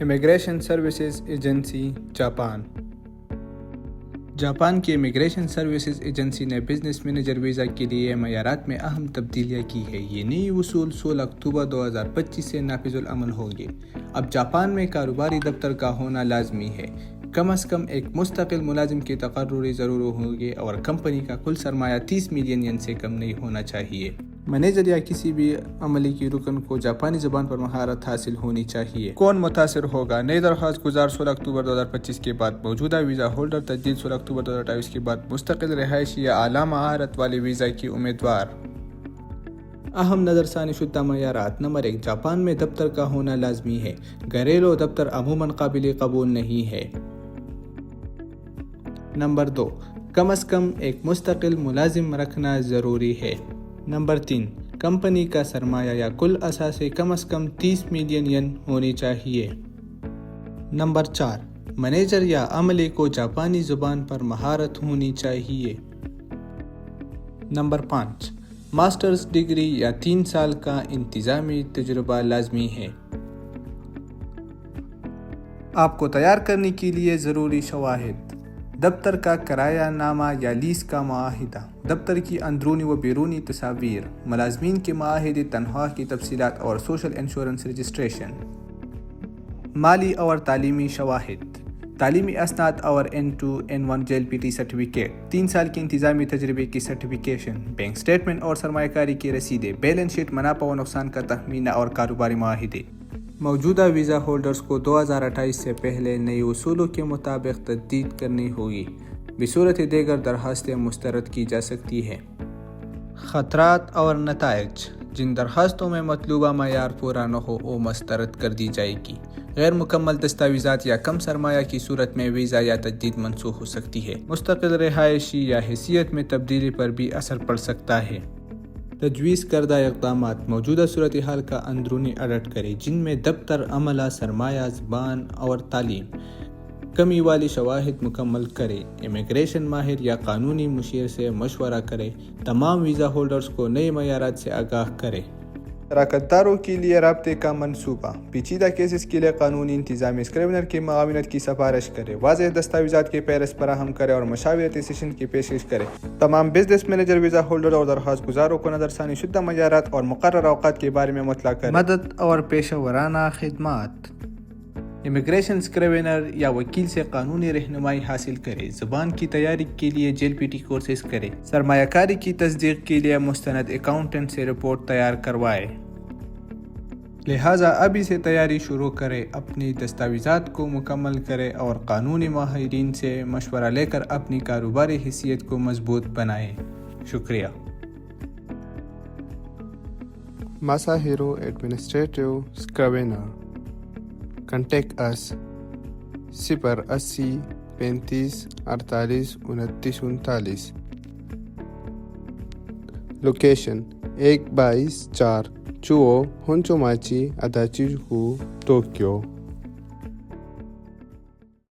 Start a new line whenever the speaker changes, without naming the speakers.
Immigration services agency Japan کی immigration services agency نے business manager visa کے لیے معیارات میں اہم تبدیلیاں کی ہیں۔ یہ نئی اصول 16 اکتوبر 2025 سے نافذ العمل ہوں گے۔ اب جاپان میں کاروباری دفتر کا ہونا لازمی ہے۔ کم از کم ایک مستقل ملازم کی تقرری ضرور ہوگی اور کمپنی کا کل سرمایہ 30 ملین ین سے کم نہیں ہونا چاہیے۔ مینیجر یا کسی بھی عملے کی رکن کو جاپانی زبان پر مہارت حاصل ہونی چاہیے۔ کون متاثر ہوگا؟ نئے درخواست گزار 16 اکتوبر 2025 کے بعد موجودہ ویزا ہولڈر، تجدید 16 اکتوبر 2028 کے بعد مستقل رہائشی یا اعلیٰ مہارت والے ویزا کی امیدوار۔ اہم نظر ثانی شدہ معیارات۔ نمبر 1، جاپان میں دفتر کا ہونا لازمی ہے۔ گھریلو دفتر عموماً قابل قبول نہیں ہے۔ نمبر 2، کم از کم ایک مستقل ملازم رکھنا ضروری ہے۔ نمبر 3، کمپنی کا سرمایہ یا کل اثاثے کم از کم 30 ملین ین ہونی چاہیے۔ نمبر 4، مینیجر یا عملے کو جاپانی زبان پر مہارت ہونی چاہیے۔ نمبر 5، ماسٹرز ڈگری یا 3 سال کا انتظامی تجربہ لازمی ہے۔ آپ کو تیار کرنے کے لیے ضروری شواہد: دفتر کا کرایہ نامہ یا لیز کا معاہدہ، دفتر کی اندرونی و بیرونی تصاویر، ملازمین کے معاہدے، تنخواہ کی تفصیلات اور سوشل انشورنس رجسٹریشن۔ مالی اور تعلیمی شواہد، تعلیمی اسناد اور N2 N1 JLPT سرٹیفکیٹ، 3 سال کے انتظامی تجربے کی سرٹیفکیشن، بینک سٹیٹمنٹ اور سرمایہ کاری کی رسیدیں، بیلنس شیٹ، منافع و نقصان کا تخمینہ اور کاروباری معاہدے۔ موجودہ ویزا ہولڈرز کو 2028 سے پہلے نئے اصولوں کے مطابق تجدید کرنی ہوگی، بصورت دیگر درخواستیں مسترد کی جا سکتی ہیں۔ خطرات اور نتائج: جن درخواستوں میں مطلوبہ معیار پورا نہ ہو وہ مسترد کر دی جائے گی۔ غیر مکمل دستاویزات یا کم سرمایہ کی صورت میں ویزا یا تجدید منسوخ ہو سکتی ہے۔ مستقل رہائشی یا حیثیت میں تبدیلی پر بھی اثر پڑ سکتا ہے۔ تجویز کردہ اقدامات: موجودہ صورتحال کا اندرونی آڈٹ کریں، جن میں دفتر، عملہ، سرمایہ، زبان اور تعلیم۔ کمی والی شواہد مکمل کریں۔ امیگریشن ماہر یا قانونی مشیر سے مشورہ کریں۔ تمام ویزا ہولڈرز کو نئے معیارات سے آگاہ کریں۔ شراکت داروں کے لیے رابطے کا منصوبہ: پیچیدہ کیسز کے لیے قانونی انتظامی اسکریونر کی معاونت کی سفارش کریں۔ واضح دستاویزات کی فہرست فراہم کریں اور مشاورتی سیشن کی پیشکش کریں۔ تمام بزنس مینیجر ویزا ہولڈر اور درخواست گزاروں کو نظر ثانی شدہ معیارات اور مقررہ اوقات کے بارے میں مطلع کریں۔ مدد اور پیشہ ورانہ خدمات: امیگریشن اسکریونر یا وکیل سے قانونی رہنمائی حاصل کریں۔ زبان کی تیاری کے لیے JLPT کورسز کریں۔ سرمایہ کاری کی تصدیق کے لیے مستند اکاؤنٹنٹ سے رپورٹ تیار کروائیں۔ لہٰذا ابھی سے تیاری شروع کریں، اپنی دستاویزات کو مکمل کریں اور قانونی ماہرین سے مشورہ لے کر اپنی کاروباری حیثیت کو مضبوط بنائیں۔ شکریہ۔
Masahiro Administrative Scrivener. Contact us 080 35 48 29 39۔ Location 1/4 Chuo Honchomachi Adachi-ku, Tokyo۔